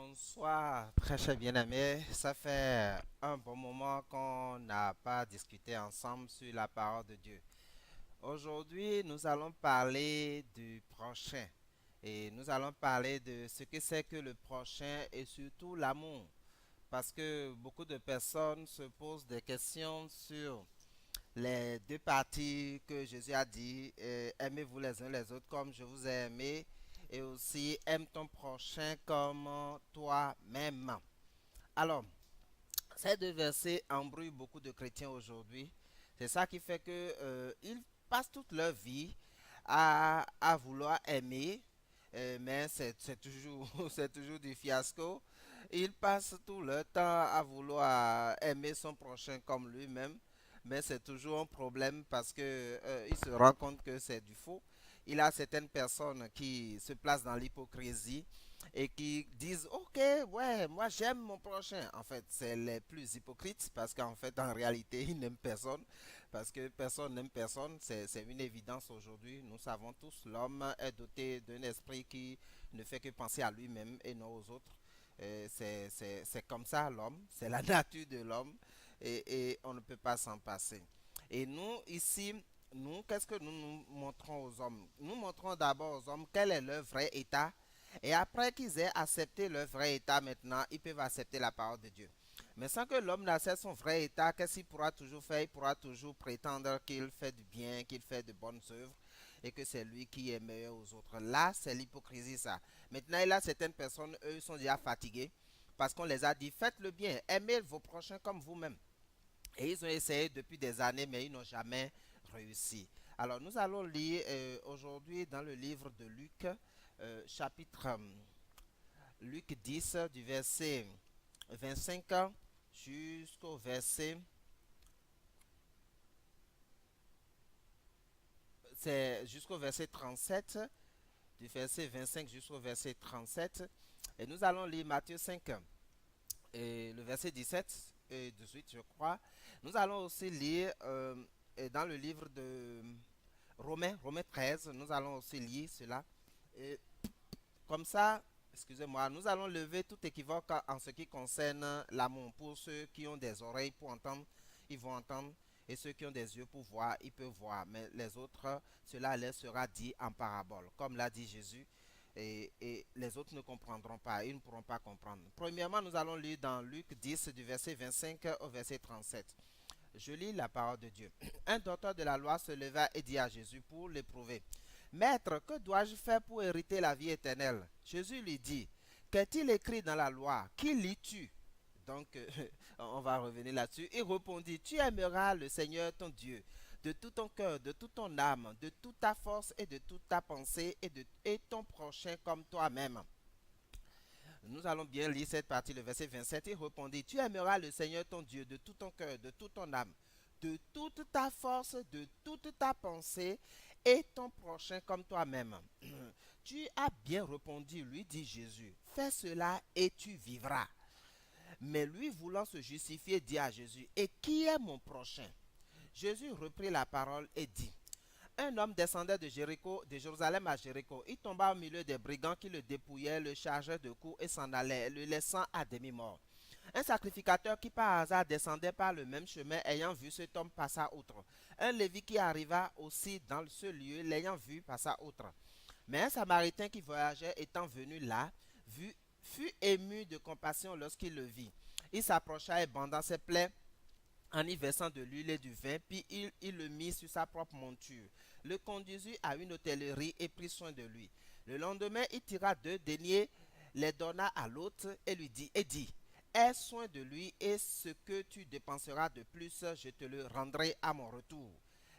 Bonsoir, très cher bien-aimé. Ça fait un bon moment qu'on n'a pas discuté ensemble sur la parole de Dieu. Aujourd'hui, nous allons parler du prochain et nous allons parler de ce que c'est que le prochain et surtout l'amour. Parce que beaucoup de personnes se posent des questions sur les deux parties que Jésus a dit, aimez-vous les uns les autres comme je vous ai aimé, et aussi aime ton prochain comme toi-même. Alors, ces deux versets embrouillent beaucoup de chrétiens aujourd'hui. C'est ça qui fait que ils passent toute leur vie à vouloir aimer, mais c'est toujours, c'est toujours du fiasco. Ils passent tout leur temps à vouloir aimer son prochain comme lui-même, mais c'est toujours un problème parce que il se rend compte que c'est du faux. Il a certaines personnes qui se placent dans l'hypocrisie et qui disent ok, ouais, moi j'aime mon prochain. En fait, c'est les plus hypocrites parce qu'en fait, en réalité, ils n'aiment personne parce que personne n'aime personne. C'est une évidence aujourd'hui. Nous savons tous, l'homme est doté d'un esprit qui ne fait que penser à lui-même et non aux autres. C'est comme ça l'homme, c'est la nature de l'homme et on ne peut pas s'en passer. Et nous, ici, nous, qu'est-ce que nous montrons aux hommes? Nous montrons d'abord aux hommes quel est leur vrai état et après qu'ils aient accepté leur vrai état maintenant, ils peuvent accepter la parole de Dieu. Mais sans que l'homme n'accepte son vrai état, qu'est-ce qu'il pourra toujours faire? Il pourra toujours prétendre qu'il fait du bien, qu'il fait de bonnes œuvres et que c'est lui qui est meilleur aux autres. Là, c'est l'hypocrisie, ça. Maintenant, il y a certaines personnes, eux, sont déjà fatigués parce qu'on les a dit, faites le bien, aimez vos prochains comme vous-même. Et ils ont essayé depuis des années, mais ils n'ont jamais réussi. Alors, nous allons lire aujourd'hui dans le livre de Luc, chapitre Luc 10, du verset 25 jusqu'au verset, c'est jusqu'au verset 37, du verset 25 jusqu'au verset 37. Et nous allons lire Matthieu 5, et le verset 17 et 18, je crois. Nous allons aussi lire dans le livre de Romains 13, nous allons aussi lire cela. Et comme ça, excusez-moi, nous allons lever tout équivoque en ce qui concerne l'amour. Pour ceux qui ont des oreilles pour entendre, ils vont entendre. Et ceux qui ont des yeux pour voir, ils peuvent voir. Mais les autres, cela leur sera dit en parabole, comme l'a dit Jésus. Et les autres ne comprendront pas, ils ne pourront pas comprendre. Premièrement, nous allons lire dans Luc 10, du verset 25 au verset 37. Je lis la parole de Dieu. Un docteur de la loi se leva et dit à Jésus pour l'éprouver, Maître, que dois-je faire pour hériter la vie éternelle? Jésus lui dit, Qu'est-il écrit dans la loi? Qui lis-tu? Donc, on va revenir là-dessus. Il répondit, Tu aimeras le Seigneur ton Dieu de tout ton cœur, de toute ton âme, de toute ta force et de toute ta pensée et ton prochain comme toi-même. Nous allons bien lire cette partie, le verset 27. Il répondit, Tu aimeras le Seigneur ton Dieu de tout ton cœur, de toute ton âme, de toute ta force, de toute ta pensée et ton prochain comme toi-même. Tu as bien répondu, lui dit Jésus. Fais cela et tu vivras. Mais lui, voulant se justifier, dit à Jésus, Et qui est mon prochain? Jésus reprit la parole et dit, Un homme descendait de Jéricho, de Jérusalem à Jéricho. Il tomba au milieu des brigands qui le dépouillaient, le chargeaient de coups et s'en allaient, le laissant à demi-mort. Un sacrificateur qui par hasard descendait par le même chemin, ayant vu cet homme, passa outre. Un lévite qui arriva aussi dans ce lieu, l'ayant vu, passa outre. Mais un samaritain qui voyageait, étant venu là, fut ému de compassion lorsqu'il le vit. Il s'approcha et bandant ses plaies, en y versant de l'huile et du vin, puis il le mit sur sa propre monture, le conduisit à une hôtellerie et prit soin de lui. Le lendemain, il tira 2 deniers, les donna à l'autre et lui dit, Aie soin de lui et ce que tu dépenseras de plus, je te le rendrai à mon retour.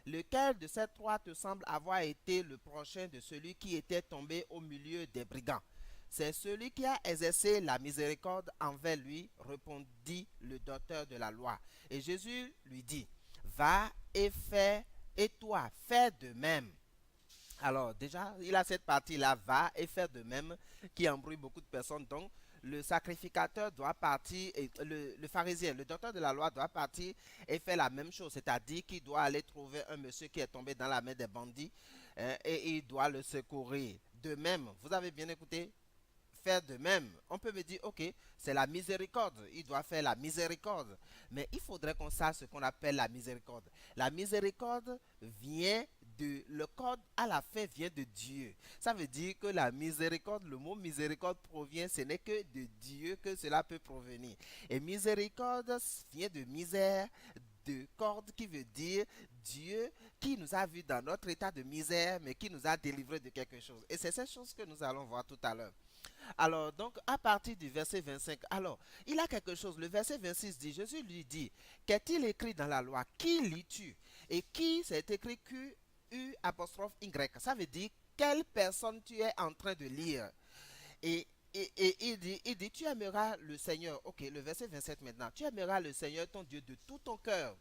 Lequel de ces trois te semble avoir été le prochain de celui qui était tombé au milieu des brigands? C'est celui qui a exercé la miséricorde envers lui, répondit le docteur de la loi. Et Jésus lui dit, va et fais, et toi, fais de même. Alors déjà, il a cette partie-là, va et fais de même, qui embrouille beaucoup de personnes. Donc, le sacrificateur doit partir, et le pharisien, le docteur de la loi doit partir et faire la même chose, c'est-à-dire qu'il doit aller trouver un monsieur qui est tombé dans la main des bandits et il doit le secourir. De même, vous avez bien écouté, faire de même. On peut me dire, ok, c'est la miséricorde, il doit faire la miséricorde. Mais il faudrait qu'on sache ce qu'on appelle la miséricorde. La miséricorde vient le code à la fin vient de Dieu. Ça veut dire que la miséricorde, le mot miséricorde provient, ce n'est que de Dieu que cela peut provenir. Et miséricorde vient de misère, de corde qui veut dire Dieu qui nous a vus dans notre état de misère, mais qui nous a délivrés de quelque chose. Et c'est cette chose que nous allons voir tout à l'heure. Alors, donc, à partir du verset 25, alors, il a quelque chose. Le verset 26 dit, Jésus lui dit, qu'est-il écrit dans la loi? Qui lis-tu? Et qui, c'est écrit Q, U, apostrophe Y. Ça veut dire, quelle personne tu es en train de lire? Et il dit, tu aimeras le Seigneur. Ok, le verset 27 maintenant. Tu aimeras le Seigneur ton Dieu de tout ton cœur.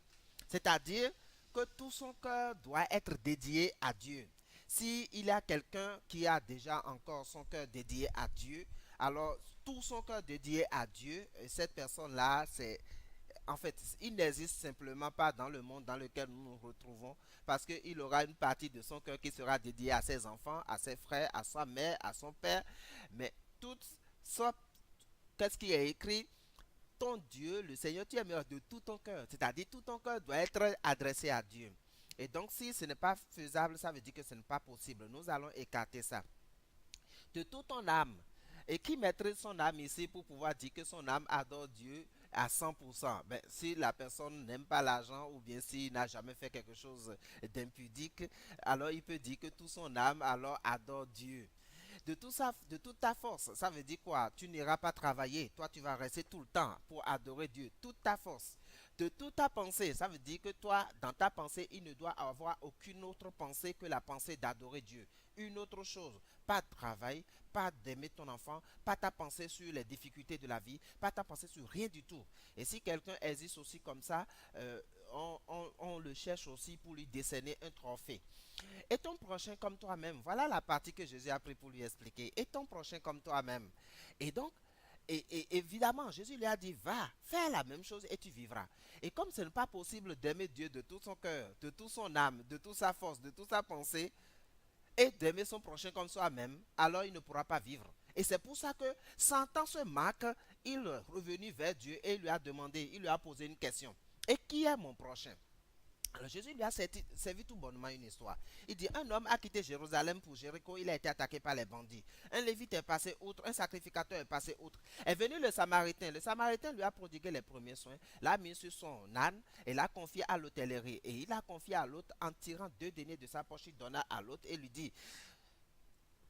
C'est-à-dire que tout son cœur doit être dédié à Dieu. Si il y a quelqu'un qui a déjà encore son cœur dédié à Dieu, alors tout son cœur dédié à Dieu, cette personne-là, c'est en fait, il n'existe simplement pas dans le monde dans lequel nous nous retrouvons parce qu'il aura une partie de son cœur qui sera dédiée à ses enfants, à ses frères, à sa mère, à son père. Mais tout ça, qu'est-ce qui est écrit? Ton Dieu, le Seigneur, tu aimeras de tout ton cœur. C'est-à-dire tout ton cœur doit être adressé à Dieu. Et donc si ce n'est pas faisable, ça veut dire que ce n'est pas possible. Nous allons écarter ça. De toute ton âme. Et qui maîtrise son âme ici pour pouvoir dire que son âme adore Dieu à 100%? Ben, si la personne n'aime pas l'argent ou bien s'il n'a jamais fait quelque chose d'impudique, alors il peut dire que toute son âme alors adore Dieu. De toute ta force, ça veut dire quoi? Tu n'iras pas travailler, toi tu vas rester tout le temps pour adorer Dieu, toute ta force. De toute ta pensée, ça veut dire que toi, dans ta pensée, il ne doit avoir aucune autre pensée que la pensée d'adorer Dieu. Une autre chose, pas de travail, pas d'aimer ton enfant, pas ta pensée sur les difficultés de la vie, pas ta pensée sur rien du tout. Et si quelqu'un existe aussi comme ça, on le cherche aussi pour lui décerner un trophée. Et ton prochain comme toi-même. Voilà la partie que Jésus a pris pour lui expliquer. Et ton prochain comme toi-même. Et donc, et évidemment, Jésus lui a dit, va, fais la même chose et tu vivras. Et comme ce n'est pas possible d'aimer Dieu de tout son cœur, de toute son âme, de toute sa force, de toute sa pensée, et d'aimer son prochain comme soi-même, alors il ne pourra pas vivre. Et c'est pour ça que, sentant ce Marc, il est revenu vers Dieu et il lui a demandé, il lui a posé une question. Et qui est mon prochain? Alors Jésus lui a servi tout bonnement une histoire. Il dit, un homme a quitté Jérusalem pour Jéricho, il a été attaqué par les bandits. Un lévite est passé outre, un sacrificateur est passé outre. Est venu le Samaritain. Le Samaritain lui a prodigué les premiers soins, l'a mis sur son âne et l'a confié à l'hôtellerie. Et il l'a confié à l'autre en tirant 2 deniers de sa poche, il donna à l'autre et lui dit,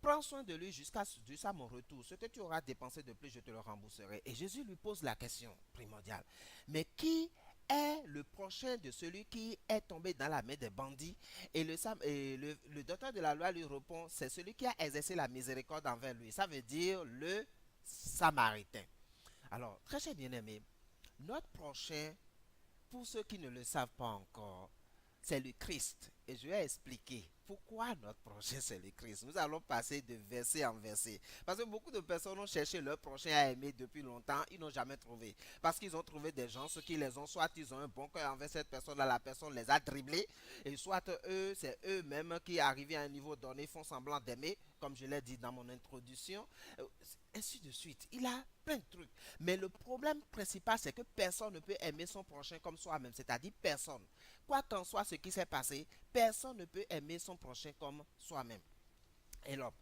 prends soin de lui jusqu'à mon retour. Ce que tu auras dépensé de plus, je te le rembourserai. Et Jésus lui pose la question primordiale. Mais qui est le prochain de celui qui est tombé dans la main des bandits? Et le docteur de la loi lui répond, c'est celui qui a exercé la miséricorde envers lui. Ça veut dire le Samaritain. Alors, très cher bien-aimé, notre prochain, pour ceux qui ne le savent pas encore, c'est le Christ. Et je vais expliquer pourquoi notre prochain c'est le Christ. Nous allons passer de verset en verset. Parce que beaucoup de personnes ont cherché leur prochain à aimer depuis longtemps, ils n'ont jamais trouvé. Parce qu'ils ont trouvé des gens, ceux qui les ont, soit ils ont un bon cœur envers cette personne-là, la personne les a dribblés, et soit eux, c'est eux-mêmes qui arrivés à un niveau donné, font semblant d'aimer, comme je l'ai dit dans mon introduction, ainsi de suite. Il a plein de trucs. Mais le problème principal, c'est que personne ne peut aimer son prochain comme soi-même, c'est-à-dire personne. Quoi qu'en soit ce qui s'est passé, personne ne peut aimer son prochain comme soi-même. Et alors,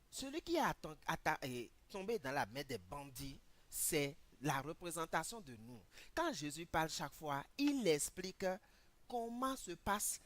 celui qui est tombé dans la main des bandits, c'est la représentation de nous. Quand Jésus parle chaque fois, il explique comment se passe,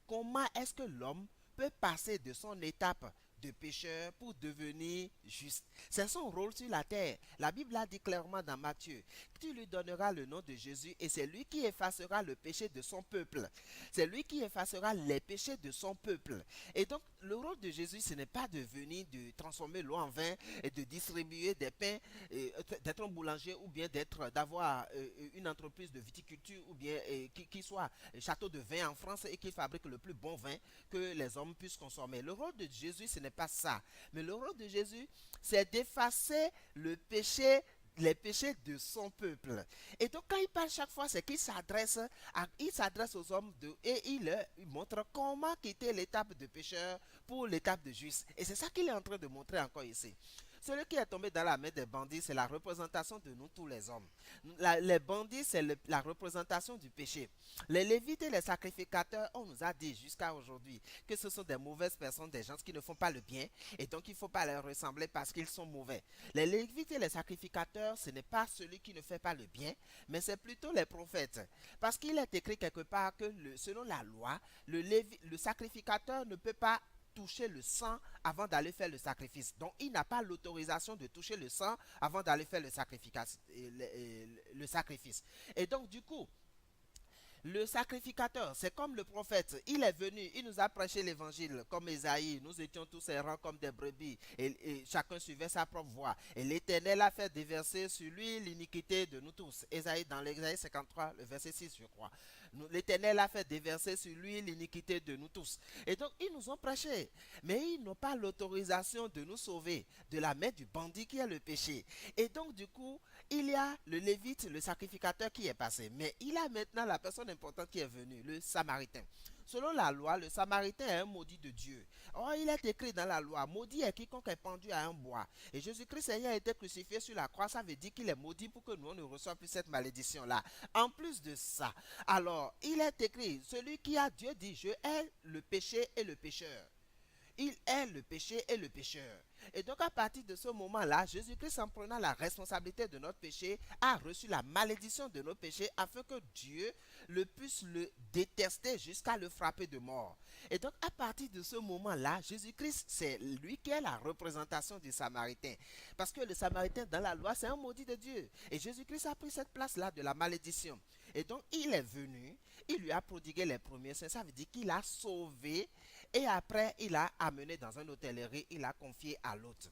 comment est-ce que l'homme peut passer de son étape de pécheur pour devenir juste. C'est son rôle sur la terre. La Bible a dit clairement dans Matthieu, tu lui donneras le nom de Jésus et c'est lui qui effacera le péché de son peuple. C'est lui qui effacera les péchés de son peuple. Et donc, le rôle de Jésus, ce n'est pas de venir, de transformer l'eau en vin et de distribuer des pains, d'être un boulanger ou bien d'avoir une entreprise de viticulture ou bien qui soit château de vin en France et qui fabrique le plus bon vin que les hommes puissent consommer. Le rôle de Jésus, ce n'est pas ça. Mais le rôle de Jésus, c'est d'effacer le péché, les péchés de son peuple. Et donc quand il parle chaque fois, c'est qu'il s'adresse aux hommes et il leur montre comment quitter l'étape de pécheur pour l'étape de juste. Et c'est ça qu'il est en train de montrer encore ici. Celui qui est tombé dans la main des bandits, c'est la représentation de nous tous les hommes. Les bandits, c'est la représentation du péché. Les Lévites et les sacrificateurs, on nous a dit jusqu'à aujourd'hui que ce sont des mauvaises personnes, des gens qui ne font pas le bien, et donc il ne faut pas leur ressembler parce qu'ils sont mauvais. Les Lévites et les sacrificateurs, ce n'est pas celui qui ne fait pas le bien, mais c'est plutôt les prophètes. Parce qu'il est écrit quelque part que selon la loi, le sacrificateur ne peut pas toucher le sang avant d'aller faire le sacrifice. Donc, il n'a pas l'autorisation de toucher le sang avant d'aller faire le sacrifice. Et donc, du coup, le sacrificateur, c'est comme le prophète. Il est venu, il nous a prêché l'évangile comme Ésaïe. Nous étions tous errants comme des brebis et chacun suivait sa propre voie. Et l'Éternel a fait déverser sur lui l'iniquité de nous tous. Ésaïe, dans l'Ésaïe 53, le verset 6, je crois. L'Éternel a fait déverser sur lui l'iniquité de nous tous. Et donc, ils nous ont prêché. Mais ils n'ont pas l'autorisation de nous sauver de la main du bandit qui est le péché. Et donc, du coup, il y a le Lévite, le sacrificateur qui est passé. Mais il y a maintenant la personne importante qui est venue, le Samaritain. Selon la loi, le Samaritain est un maudit de Dieu. Or, il est écrit dans la loi, maudit est quiconque est pendu à un bois. Et Jésus-Christ ayant été crucifié sur la croix, ça veut dire qu'il est maudit pour que nous ne reçoivions plus cette malédiction-là. En plus de ça, alors, il est écrit, celui qui a Dieu dit, je hais le péché et le pécheur. Il est le péché et le pécheur. Et donc à partir de ce moment-là, Jésus-Christ, en prenant la responsabilité de notre péché, a reçu la malédiction de nos péchés afin que Dieu puisse le détester jusqu'à le frapper de mort. Et donc à partir de ce moment-là, Jésus-Christ, c'est lui qui est la représentation du Samaritain. Parce que le Samaritain dans la loi, c'est un maudit de Dieu. Et Jésus-Christ a pris cette place-là de la malédiction. Et donc il est venu, il lui a prodigué les premiers saints. Ça veut dire qu'il a sauvé. Et après, il a amené dans une hôtellerie, il a confié à l'autre.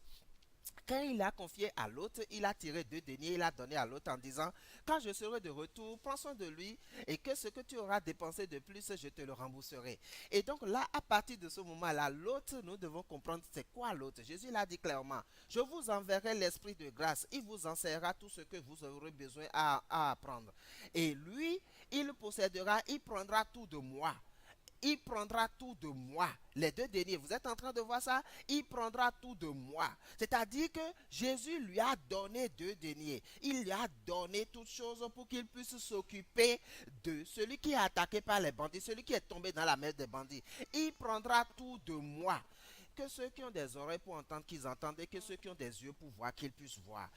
Quand il a confié à l'autre, il a tiré 2 deniers, il a donné à l'autre en disant, quand je serai de retour, prends soin de lui et que ce que tu auras dépensé de plus, je te le rembourserai. Et donc là, à partir de ce moment-là, l'autre, nous devons comprendre c'est quoi l'autre. Jésus l'a dit clairement, je vous enverrai l'esprit de grâce, il vous enseignera tout ce que vous aurez besoin à apprendre. Et lui, il possédera, il prendra tout de moi. Il prendra tout de moi. Les 2 deniers, vous êtes en train de voir ça? Il prendra tout de moi. C'est-à-dire que Jésus lui a donné 2 deniers. Il lui a donné toutes choses pour qu'il puisse s'occuper de celui qui est attaqué par les bandits, celui qui est tombé dans la mer des bandits. Il prendra tout de moi. Que ceux qui ont des oreilles pour entendre, qu'ils entendent, et que ceux qui ont des yeux pour voir, qu'ils puissent voir.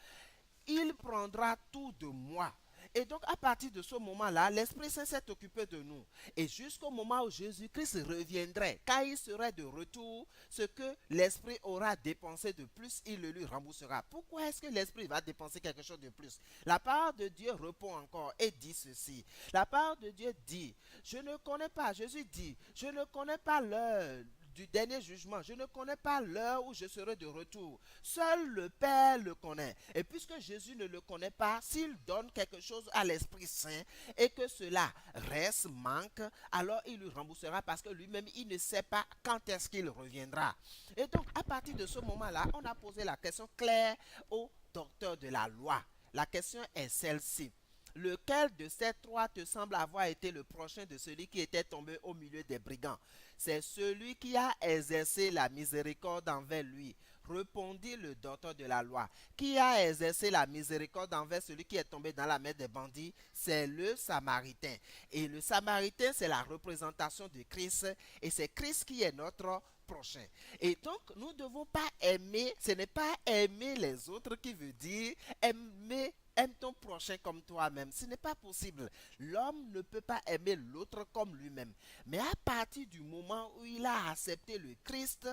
Il prendra tout de moi. Et donc, à partir de ce moment-là, l'Esprit Saint s'est occupé de nous. Et jusqu'au moment où Jésus-Christ reviendrait, quand il serait de retour, ce que l'Esprit aura dépensé de plus, il le lui remboursera. Pourquoi est-ce que l'Esprit va dépenser quelque chose de plus? La parole de Dieu répond encore et dit ceci. La parole de Dieu dit, je ne connais pas, Jésus dit, je ne connais pas l'heure du dernier jugement. Je ne connais pas l'heure où je serai de retour. Seul le Père le connaît. Et puisque Jésus ne le connaît pas, s'il donne quelque chose à l'Esprit Saint et que cela reste, manque, alors il lui remboursera parce que lui-même, il ne sait pas quand est-ce qu'il reviendra. Et donc, à partir de ce moment-là, on a posé la question claire au docteur de la loi. La question est celle-ci. Lequel de ces trois te semble avoir été le prochain de celui qui était tombé au milieu des brigands? C'est celui qui a exercé la miséricorde envers lui. Répondit le docteur de la loi. Qui a exercé la miséricorde envers celui qui est tombé dans la main des bandits? C'est le Samaritain. Et le Samaritain, c'est la représentation de Christ. Et c'est Christ qui est notre prochain. Et donc, nous ne devons pas aimer, ce n'est pas aimer les autres qui veut dire aime ton prochain comme toi-même. Ce n'est pas possible. L'homme ne peut pas aimer l'autre comme lui-même. Mais à partir du moment où il a accepté le Christ,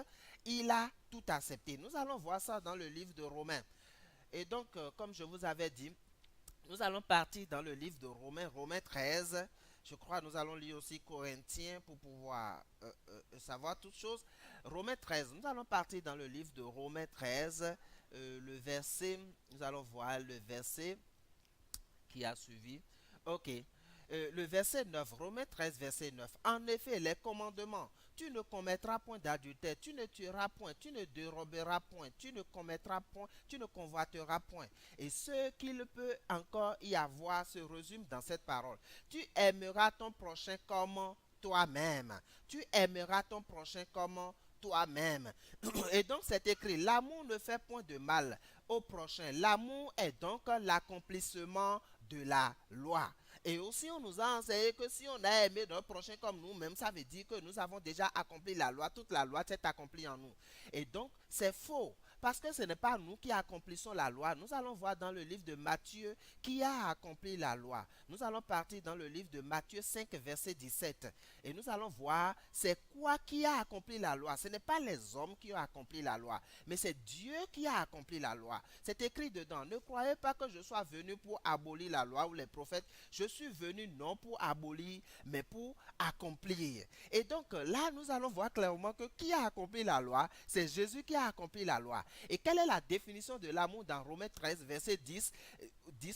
il a tout accepté. Nous allons voir ça dans le livre de Romains. Et donc, comme je vous avais dit, nous allons partir dans le livre de Romains, Romains 13. Je crois que nous allons lire aussi Corinthiens pour pouvoir savoir toutes choses. Romains 13, nous allons partir dans le livre de Romains 13, le verset, nous allons voir le verset qui a suivi. Ok. Le verset 9, Romains 13, verset 9. En effet, les commandements, tu ne commettras point d'adultère, tu ne tueras point, tu ne déroberas point, tu ne commettras point, tu ne convoiteras point. Et ce qu'il peut encore y avoir se résume dans cette parole. Tu aimeras ton prochain comme toi-même. Tu aimeras ton prochain comme toi-même. Et donc c'est écrit, l'amour ne fait point de mal au prochain. L'amour est donc l'accomplissement de la loi. Et aussi, on nous a enseigné que si on a aimé notre prochain comme nous-mêmes, ça veut dire que nous avons déjà accompli la loi. Toute la loi s'est accomplie en nous. Et donc, c'est faux. Parce que ce n'est pas nous qui accomplissons la loi. Nous allons voir dans le livre de Matthieu qui a accompli la loi. Nous allons partir dans le livre de Matthieu 5, verset 17. Et nous allons voir c'est quoi qui a accompli la loi. Ce n'est pas les hommes qui ont accompli la loi, mais c'est Dieu qui a accompli la loi. C'est écrit dedans. Ne croyez pas que je sois venu pour abolir la loi ou les prophètes. Je suis venu non pour abolir, mais pour accomplir. Et donc là, nous allons voir clairement que qui a accompli la loi, c'est Jésus qui a accompli la loi. Et quelle est la définition de l'amour dans Romains 13, verset 10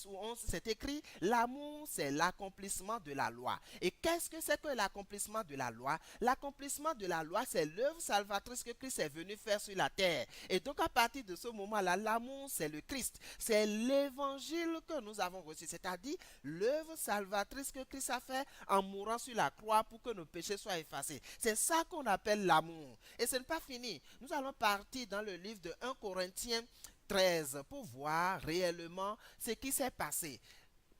ou 11? C'est écrit, l'amour, c'est l'accomplissement de la loi. Et qu'est-ce que c'est que l'accomplissement de la loi? L'accomplissement de la loi, c'est l'œuvre salvatrice que Christ est venu faire sur la terre. Et donc à partir de ce moment-là, l'amour, c'est le Christ. C'est l'évangile que nous avons reçu, c'est-à-dire l'œuvre salvatrice que Christ a fait en mourant sur la croix pour que nos péchés soient effacés. C'est ça qu'on appelle l'amour. Et ce n'est pas fini. Nous allons partir dans le livre de 1 Corinthiens 13 pour voir réellement ce qui s'est passé.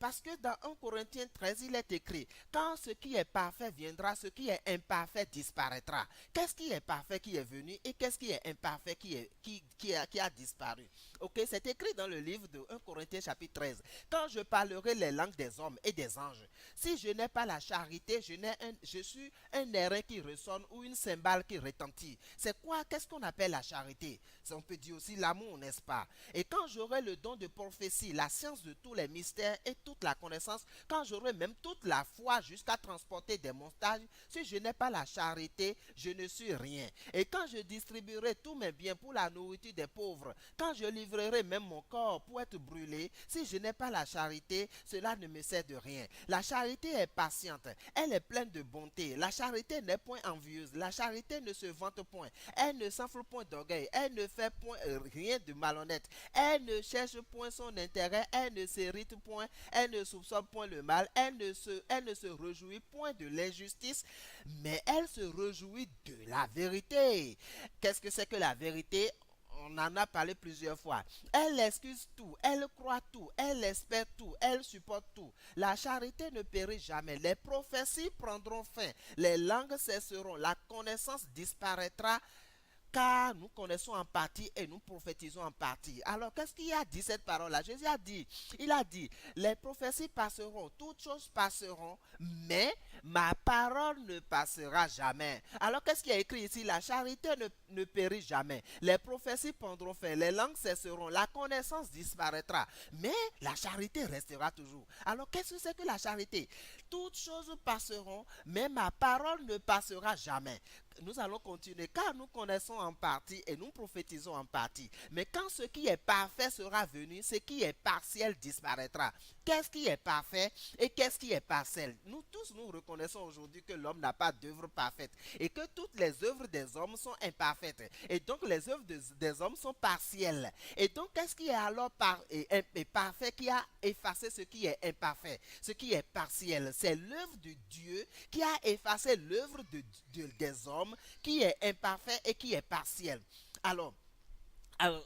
Parce que dans 1 Corinthiens 13, il est écrit, quand ce qui est parfait viendra, ce qui est imparfait disparaîtra. Qu'est-ce qui est parfait qui est venu et qu'est-ce qui est imparfait qui a disparu? Ok, c'est écrit dans le livre de 1 Corinthiens chapitre 13. Quand je parlerai les langues des hommes et des anges, si je n'ai pas la charité, je suis un airain qui ressonne ou une cymbale qui retentit. C'est quoi? Qu'est-ce qu'on appelle la charité? On peut dire aussi l'amour, n'est-ce pas? Et quand j'aurai le don de prophétie, la science de tous les mystères et toute la connaissance, quand j'aurai même toute la foi jusqu'à transporter des montagnes, si je n'ai pas la charité, je ne suis rien. Et quand je distribuerai tous mes biens pour la nourriture des pauvres, quand je livrerai même mon corps pour être brûlé, si je n'ai pas la charité, cela ne me sert de rien. La charité est patiente, elle est pleine de bonté. La charité n'est point envieuse, la charité ne se vante point, elle ne s'enfle point d'orgueil, elle ne fait point rien de malhonnête, elle ne cherche point son intérêt, elle ne s'irrite point, elle ne soupçonne point le mal, elle ne se réjouit point de l'injustice, mais elle se réjouit de la vérité. Qu'est-ce que c'est que la vérité? On en a parlé plusieurs fois. Elle excuse tout, elle croit tout, elle espère tout, elle supporte tout. La charité ne périt jamais. Les prophéties prendront fin, les langues cesseront, la connaissance disparaîtra, car nous connaissons en partie et nous prophétisons en partie. Alors, qu'est-ce qu'il a dit cette parole-là? Jésus a dit, il a dit, les prophéties passeront, toutes choses passeront, mais ma parole ne passera jamais. Alors, qu'est-ce qui est écrit ici? La charité ne périt jamais. Les prophéties prendront fin, les langues cesseront, la connaissance disparaîtra, mais la charité restera toujours. Alors, qu'est-ce que c'est que la charité? Toutes choses passeront, mais ma parole ne passera jamais. Nous allons continuer car nous connaissons en partie et nous prophétisons en partie. Mais quand ce qui est parfait sera venu, ce qui est partiel disparaîtra. Qu'est-ce qui est parfait et qu'est-ce qui est partiel? Nous tous, nous reconnaissons aujourd'hui que l'homme n'a pas d'œuvre parfaite et que toutes les œuvres des hommes sont imparfaites. Et donc les œuvres des hommes sont partielles. Et donc qu'est-ce qui est alors parfait qui a effacé ce qui est imparfait, ce qui est partiel? C'est l'œuvre de Dieu qui a effacé l'œuvre des hommes qui est imparfait et qui est partiel. Alors,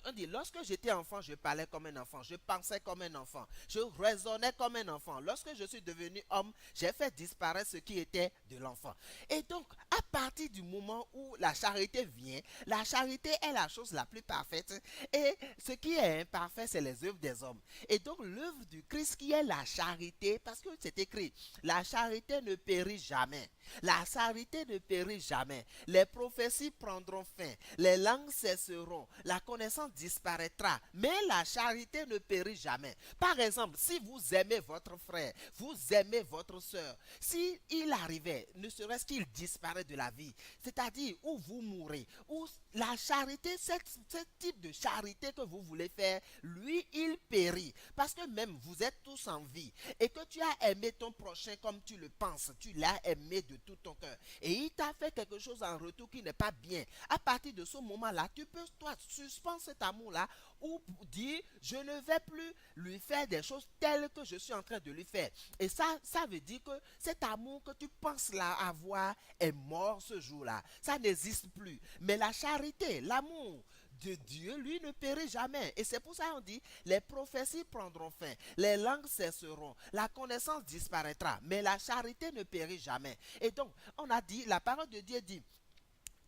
on dit, lorsque j'étais enfant, je parlais comme un enfant, je pensais comme un enfant, je raisonnais comme un enfant. Lorsque je suis devenu homme, j'ai fait disparaître ce qui était de l'enfant. Et donc, à partir du moment où la charité vient, la charité est la chose la plus parfaite et ce qui est imparfait, c'est les œuvres des hommes. Et donc, l'œuvre du Christ qui est la charité, parce que c'est écrit, la charité ne périt jamais. La charité ne périt jamais. Les prophéties prendront fin, les langues cesseront, la connaissance disparaîtra, mais la charité ne périt jamais. Par exemple, si vous aimez votre frère, vous aimez votre soeur, si il arrivait, ne serait-ce qu'il disparaît de la vie, c'est-à-dire où vous mourrez, où la charité, ce type de charité que vous voulez faire, lui, il périt. parce que même vous êtes tous en vie et que tu as aimé ton prochain comme tu le penses, tu l'as aimé de tout ton cœur et il t'a fait quelque chose en retour qui n'est pas bien, à partir de ce moment-là, tu peux, toi, suspendre cet amour-là ou dire, je ne vais plus lui faire des choses telles que je suis en train de lui faire. Et ça veut dire que cet amour que tu penses là avoir est mort ce jour-là. Ça n'existe plus. Mais la charité, l'amour de Dieu, lui, ne périt jamais. Et c'est pour ça qu'on dit, les prophéties prendront fin, les langues cesseront, la connaissance disparaîtra, mais la charité ne périt jamais. Et donc, on a dit, la parole de Dieu dit,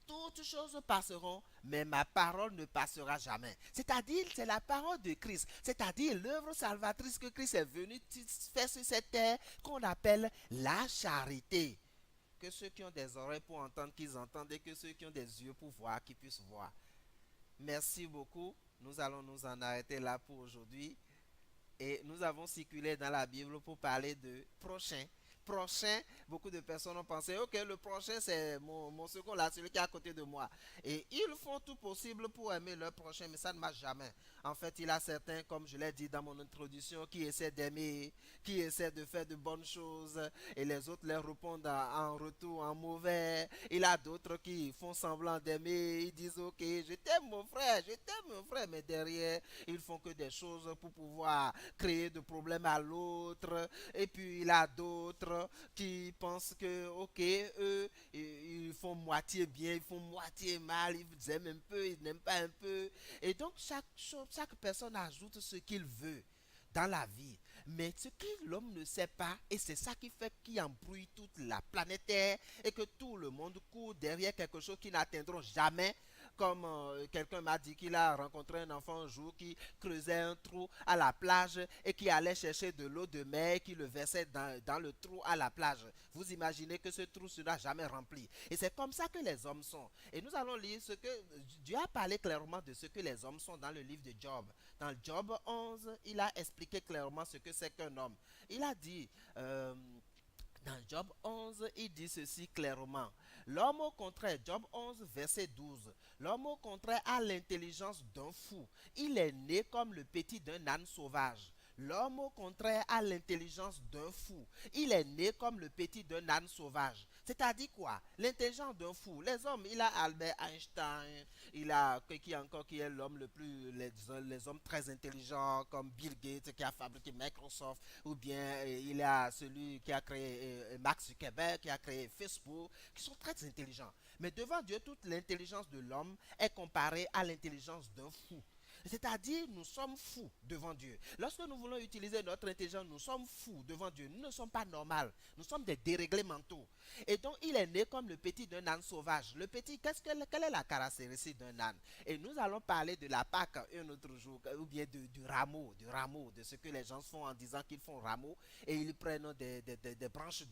toutes choses passeront, mais ma parole ne passera jamais. C'est-à-dire, c'est la parole de Christ. C'est-à-dire, l'œuvre salvatrice que Christ est venu faire sur cette terre, qu'on appelle la charité. Que ceux qui ont des oreilles pour entendre, qu'ils entendent, et que ceux qui ont des yeux pour voir, qu'ils puissent voir. Merci beaucoup. Nous allons nous en arrêter là pour aujourd'hui. Et nous avons circulé dans la Bible pour parler de prochain. Prochain, beaucoup de personnes ont pensé, ok, le prochain c'est mon second là, celui qui est à côté de moi. Et ils font tout possible pour aimer leur prochain, mais ça ne marche jamais. En fait, il y a certains, comme je l'ai dit dans mon introduction, qui essaient d'aimer, qui essaient de faire de bonnes choses, et les autres leur répondent en retour en mauvais. Il y a d'autres qui font semblant d'aimer, ils disent, ok, je t'aime mon frère, mais derrière, ils font que des choses pour pouvoir créer de problèmes à l'autre. Et puis, il y a d'autres qui pensent que, ok, eux, ils font moitié bien, ils font moitié mal, ils aiment un peu, ils n'aiment pas un peu. Et donc, chaque personne ajoute ce qu'il veut dans la vie. Mais ce que l'homme ne sait pas, et c'est ça qui embrouille toute la planète Terre, et que tout le monde court derrière quelque chose qu'ils n'atteindront jamais. Comme quelqu'un m'a dit qu'il a rencontré un enfant un jour qui creusait un trou à la plage et qui allait chercher de l'eau de mer qui le versait dans le trou à la plage. Vous imaginez que ce trou ne sera jamais rempli. Et c'est comme ça que les hommes sont. Et nous allons lire ce que Dieu a parlé clairement de ce que les hommes sont dans le livre de Job. Dans Job 11, il a expliqué clairement ce que c'est qu'un homme. Il a dit... dans Job 11, il dit ceci clairement. L'homme au contraire, Job 11, verset 12. L'homme au contraire a l'intelligence d'un fou. Il est né comme le petit d'un âne sauvage. L'homme au contraire a l'intelligence d'un fou. Il est né comme le petit d'un âne sauvage. C'est-à-dire quoi? L'intelligence d'un fou. Les hommes, il a Albert Einstein, il a qui encore qui est l'homme le plus, les hommes très intelligents comme Bill Gates qui a fabriqué Microsoft, ou bien il y a celui qui a créé Mark Zuckerberg, qui a créé Facebook, qui sont très intelligents. Mais devant Dieu, toute l'intelligence de l'homme est comparée à l'intelligence d'un fou. C'est-à-dire, nous sommes fous devant Dieu. Lorsque nous voulons utiliser notre intelligence, nous sommes fous devant Dieu. Nous ne sommes pas normaux. Nous sommes des déréglés mentaux. Et donc, il est né comme le petit d'un âne sauvage. Le petit, quelle est la caractéristique d'un âne? Et nous allons parler de la Pâque un autre jour, ou bien du rameau, de ce que les gens font en disant qu'ils font rameau. Et ils prennent des branches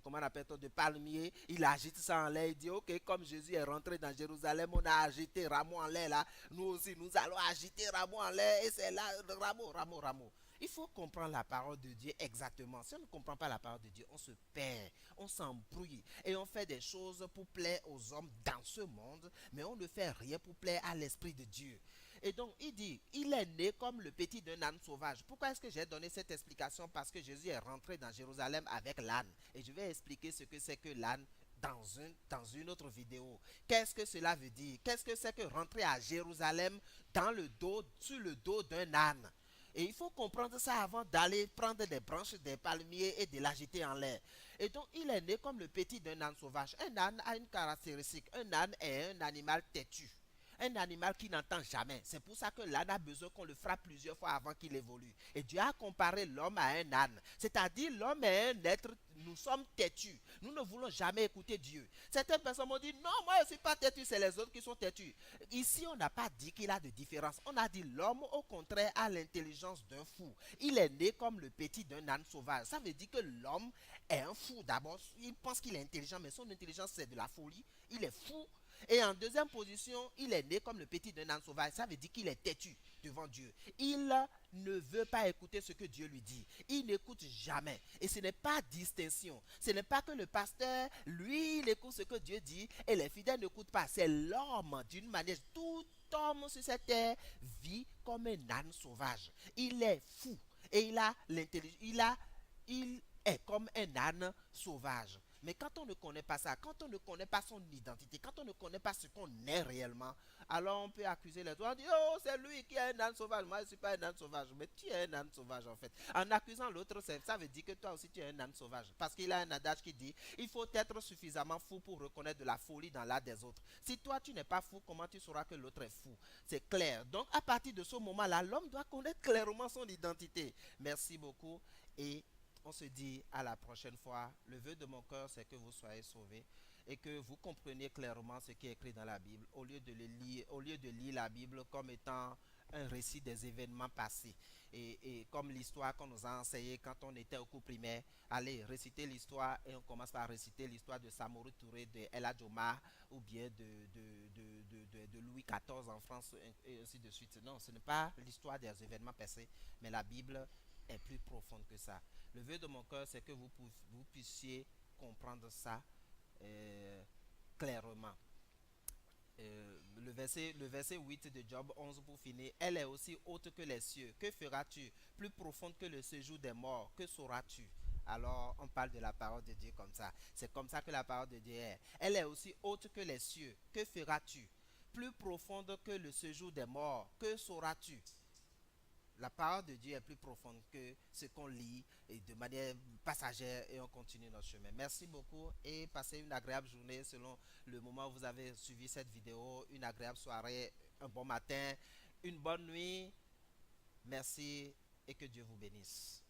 comment on appelle ça, de palmier. Ils agitent ça en l'air. Ils disent, ok, comme Jésus est rentré dans Jérusalem, on a agité rameau en l'air là. Nous aussi, nous allons agiter rameau en l'air. Et c'est là, rameau. Il faut comprendre la parole de Dieu exactement. Si on ne comprend pas la parole de Dieu, on se perd, on s'embrouille et on fait des choses pour plaire aux hommes dans ce monde, mais on ne fait rien pour plaire à l'Esprit de Dieu. Et donc, il dit, il est né comme le petit d'un âne sauvage. Pourquoi est-ce que j'ai donné cette explication? Parce que Jésus est rentré dans Jérusalem avec l'âne. Et je vais expliquer ce que c'est que l'âne dans une autre vidéo. Qu'est-ce que cela veut dire? Qu'est-ce que c'est que rentrer à Jérusalem sur le dos d'un âne? Et il faut comprendre ça avant d'aller prendre des branches des palmiers et de l'agiter en l'air. Et donc, il est né comme le petit d'un âne sauvage. Un âne a une caractéristique. Un âne est un animal têtu. Un animal qui n'entend jamais. C'est pour ça que l'âne a besoin qu'on le frappe plusieurs fois avant qu'il évolue. Et Dieu a comparé l'homme à un âne. C'est-à-dire, l'homme est un être, nous sommes têtus. Nous ne voulons jamais écouter Dieu. Certaines personnes m'ont dit, non, moi je ne suis pas têtu, c'est les autres qui sont têtus. Ici, on n'a pas dit qu'il a de différence. On a dit, l'homme, au contraire, a l'intelligence d'un fou. Il est né comme le petit d'un âne sauvage. Ça veut dire que l'homme est un fou. D'abord, il pense qu'il est intelligent, mais son intelligence, c'est de la folie. Il est fou. Et en deuxième position, il est né comme le petit d'un âne sauvage. Ça veut dire qu'il est têtu devant Dieu. Il ne veut pas écouter ce que Dieu lui dit. Il n'écoute jamais. Et ce n'est pas distinction. Ce n'est pas que le pasteur, lui, il écoute ce que Dieu dit et les fidèles n'écoutent pas. C'est l'homme d'une manière. homme sur cette terre vit comme un âne sauvage. Il est fou et il a l'intelligence. Il est comme un âne sauvage. Mais quand on ne connaît pas ça, quand on ne connaît pas son identité, quand on ne connaît pas ce qu'on est réellement, alors on peut accuser les autres. On dit, oh, c'est lui qui est un âne sauvage. Moi, je ne suis pas un âne sauvage. Mais tu es un âne sauvage, en fait. En accusant l'autre, ça veut dire que toi aussi, tu es un âne sauvage. Parce qu'il a un adage qui dit, il faut être suffisamment fou pour reconnaître de la folie dans l'art des autres. Si toi, tu n'es pas fou, comment tu sauras que l'autre est fou? C'est clair. Donc, à partir de ce moment-là, l'homme doit connaître clairement son identité. Merci beaucoup et on se dit à la prochaine fois. Le vœu de mon cœur, c'est que vous soyez sauvés et que vous compreniez clairement ce qui est écrit dans la Bible au lieu de lire la Bible comme étant un récit des événements passés. Et comme l'histoire qu'on nous a enseigné quand on était au cours primaire, allez réciter l'histoire et on commence par réciter l'histoire de Samori Touré, de El Hadj Omar ou bien de Louis XIV en France et ainsi de suite. Non, ce n'est pas l'histoire des événements passés, mais la Bible est plus profonde que ça. Le vœu de mon cœur, c'est que vous puissiez comprendre ça euh, clairement. Le verset 8 de Job 11 pour finir. Elle est aussi haute que les cieux. Que feras-tu? Plus profonde que le séjour des morts. Que sauras-tu? Alors, on parle de la parole de Dieu comme ça. C'est comme ça que la parole de Dieu est. Elle est aussi haute que les cieux. Que feras-tu? Plus profonde que le séjour des morts. Que sauras-tu? La parole de Dieu est plus profonde que ce qu'on lit et de manière passagère et on continue notre chemin. Merci beaucoup et passez une agréable journée selon le moment où vous avez suivi cette vidéo, une agréable soirée, un bon matin, une bonne nuit. Merci et que Dieu vous bénisse.